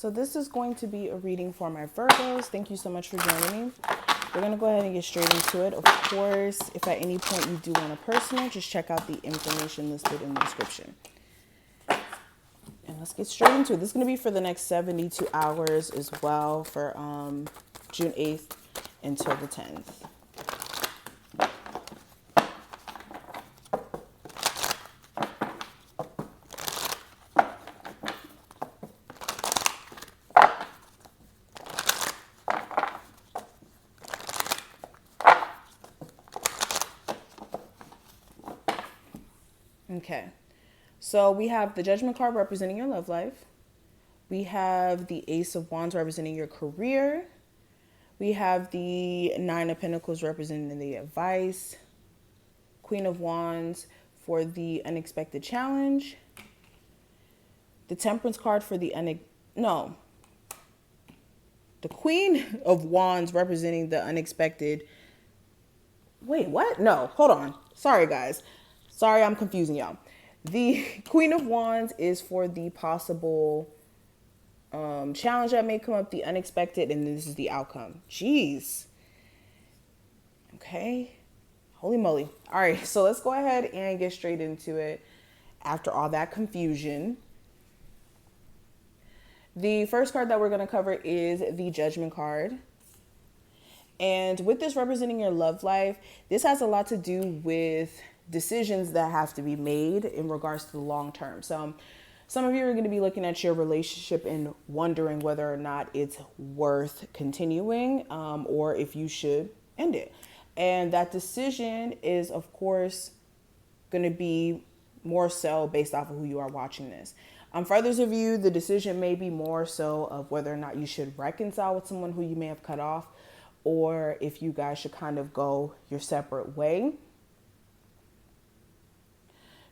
So this is going to be a reading for my Virgos. Thank you so much for joining me. We're going to go ahead and get straight into it. Of course, if at any point you do want a personal, just check out the information listed in the description. And let's get straight into it. This is going to be for the next 72 hours as well, for June 8th until the 10th. Okay, so we have the Judgment card representing your love life. We have the Ace of Wands representing your career. We have the Nine of Pentacles representing the advice. Queen of Wands for the unexpected challenge. The Temperance card for the the Queen of Wands representing the unexpected. Wait, what? No, hold on. Sorry, guys. Sorry, I'm confusing y'all. The Queen of Wands is for the possible challenge that may come up, the unexpected, and this is the outcome. Jeez. Okay. Holy moly. All right, so let's go ahead and get straight into it after all that confusion. The first card that we're going to cover is the Judgment card. And with this representing your love life, this has a lot to do with decisions that have to be made in regards to the long term. So some of you are going to be looking at your relationship and wondering whether or not it's worth continuing or if you should end it. And that decision is, of course, going to be more so based off of who you are watching this. For others of you, the decision may be more so of whether or not you should reconcile with someone who you may have cut off, or if you guys should kind of go your separate way.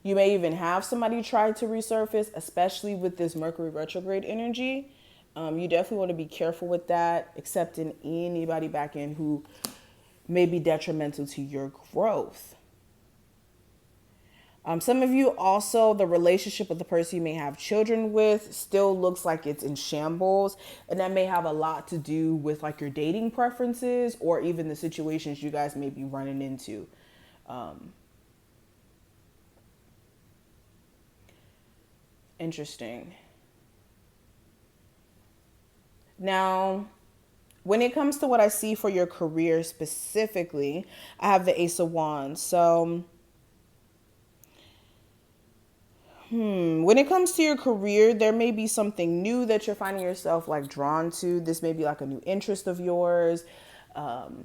You may even have somebody try to resurface, especially with this Mercury retrograde energy. You definitely want to be careful with that, accepting anybody back in who may be detrimental to your growth. Some of you also, the relationship with the person you may have children with still looks like it's in shambles. And that may have a lot to do with like your dating preferences or even the situations you guys may be running into. Interesting. Now, when it comes to what I see for your career specifically, I have the Ace of Wands. So, when it comes to your career, there may be something new that you're finding yourself like drawn to. This may be like a new interest of yours,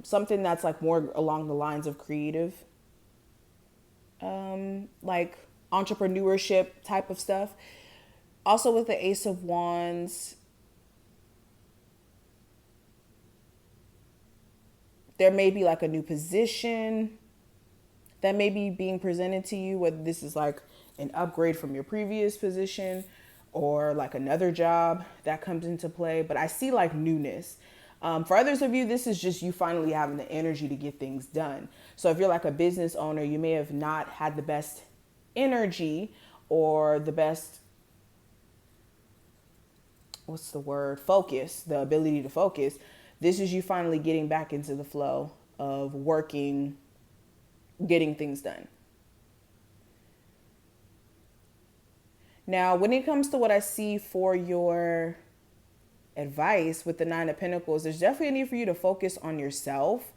something that's like more along the lines of creative, like entrepreneurship type of stuff. Also with the Ace of Wands, there may be like a new position that may be being presented to you, whether this is like an upgrade from your previous position or like another job that comes into play. But I see like newness. For others of you, this is just you finally having the energy to get things done. So if you're like a business owner, you may have not had the best energy or the best, focus, the ability to focus. This is you finally getting back into the flow of working, getting things done. Now, when it comes to what I see for your advice with the Nine of Pentacles, there's definitely a need for you to focus on yourself.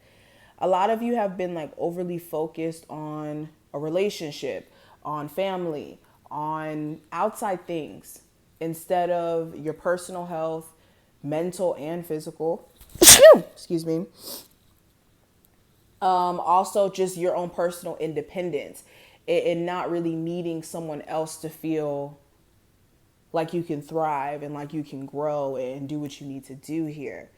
A lot of you have been like overly focused on a relationship, on family, on outside things, instead of your personal health, mental and physical. Excuse me. Also just your own personal independence and not really needing someone else to feel like you can thrive and like you can grow and do what you need to do here.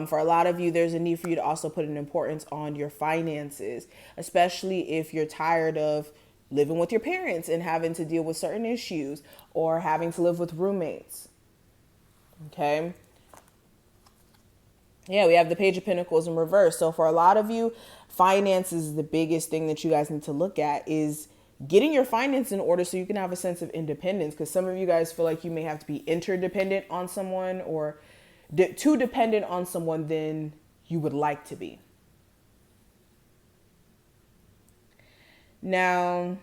For a lot of you, there's a need for you to also put an importance on your finances, especially if you're tired of living with your parents and having to deal with certain issues or having to live with roommates. Okay. Yeah, we have the Page of Pentacles in reverse. So for a lot of you, finances is the biggest thing that you guys need to look at, is getting your finances in order so you can have a sense of independence, because some of you guys feel like you may have to be interdependent on someone, or too dependent on someone than you would like to be. Now,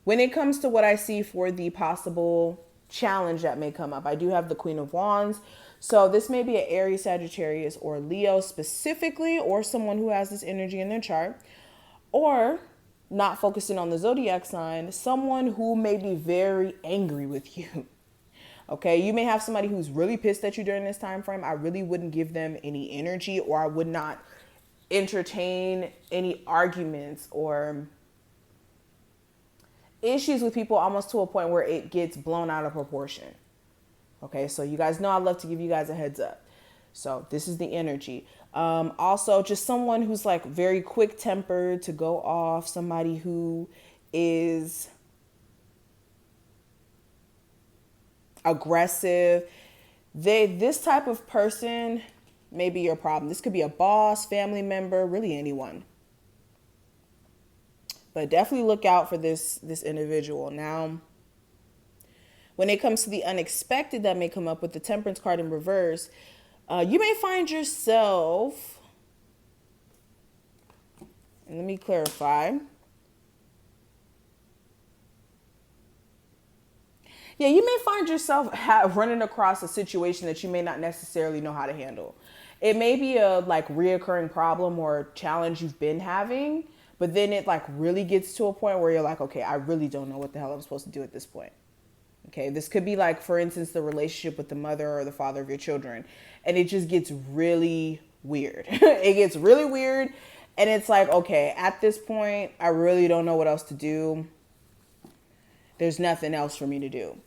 when it comes to what I see for the possible challenge that may come up, I do have the Queen of Wands. So this may be an Aries, Sagittarius, or Leo specifically, or someone who has this energy in their chart, or not focusing on the zodiac sign, someone who may be very angry with you. Okay, you may have somebody who's really pissed at you during this time frame. I really wouldn't give them any energy, or I would not entertain any arguments or issues with people, almost to a point where it gets blown out of proportion. Okay, so you guys know I love to give you guys a heads up. So this is the energy. Also, just someone who's like very quick tempered to go off, somebody who is aggressive. This type of person may be your problem. This could be a boss, family member, really anyone. But definitely look out for this individual. Now, when it comes to the unexpected that may come up with the Temperance card in reverse, you may find yourself, and let me clarify. Yeah, you may find yourself running across a situation that you may not necessarily know how to handle. It may be a like reoccurring problem or challenge you've been having, but then it like really gets to a point where you're like, okay, I really don't know what the hell I'm supposed to do at this point. Okay, this could be like, for instance, the relationship with the mother or the father of your children. And it just gets really weird. It gets really weird. And it's like, okay, at this point, I really don't know what else to do. There's nothing else for me to do.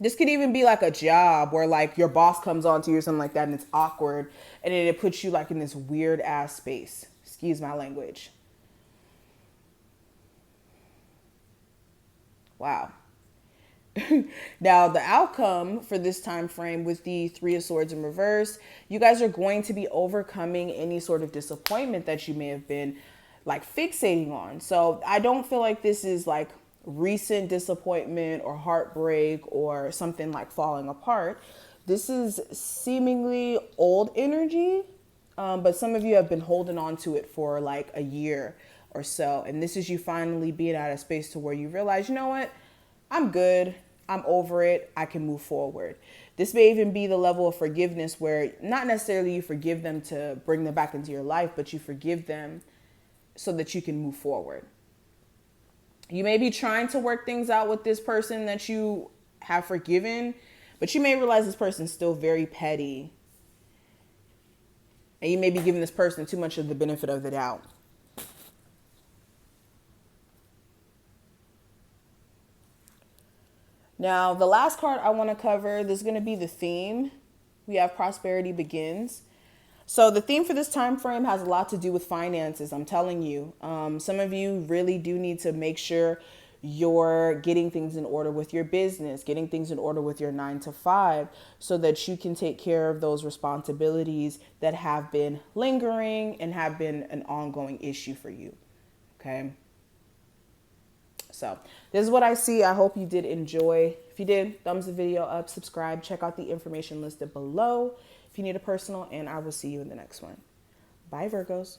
This could even be like a job where like your boss comes on to you or something like that, and it's awkward, and then it puts you like in this weird ass space. Excuse my language. Wow. Now, the outcome for this time frame with the Three of Swords in reverse, you guys are going to be overcoming any sort of disappointment that you may have been like fixating on. So I don't feel like this is like recent disappointment or heartbreak or something like falling apart. This is seemingly old energy, but some of you have been holding on to it for like a year or so. And this is you finally being at a space to where you realize, you know what? I'm good. I'm over it. I can move forward. This may even be the level of forgiveness where not necessarily you forgive them to bring them back into your life, but you forgive them so that you can move forward. You may be trying to work things out with this person that you have forgiven, but you may realize this person's still very petty. And you may be giving this person too much of the benefit of the doubt. Now, the last card I want to cover, this is going to be the theme. We have Prosperity Begins. So the theme for this time frame has a lot to do with finances. I'm telling you, some of you really do need to make sure you're getting things in order with your business, getting things in order with your 9 to 5, so that you can take care of those responsibilities that have been lingering and have been an ongoing issue for you. Okay. So this is what I see. I hope you did enjoy. If you did, thumbs the video up, subscribe, check out the information listed below if you need a personal, and I will see you in the next one. Bye, Virgos.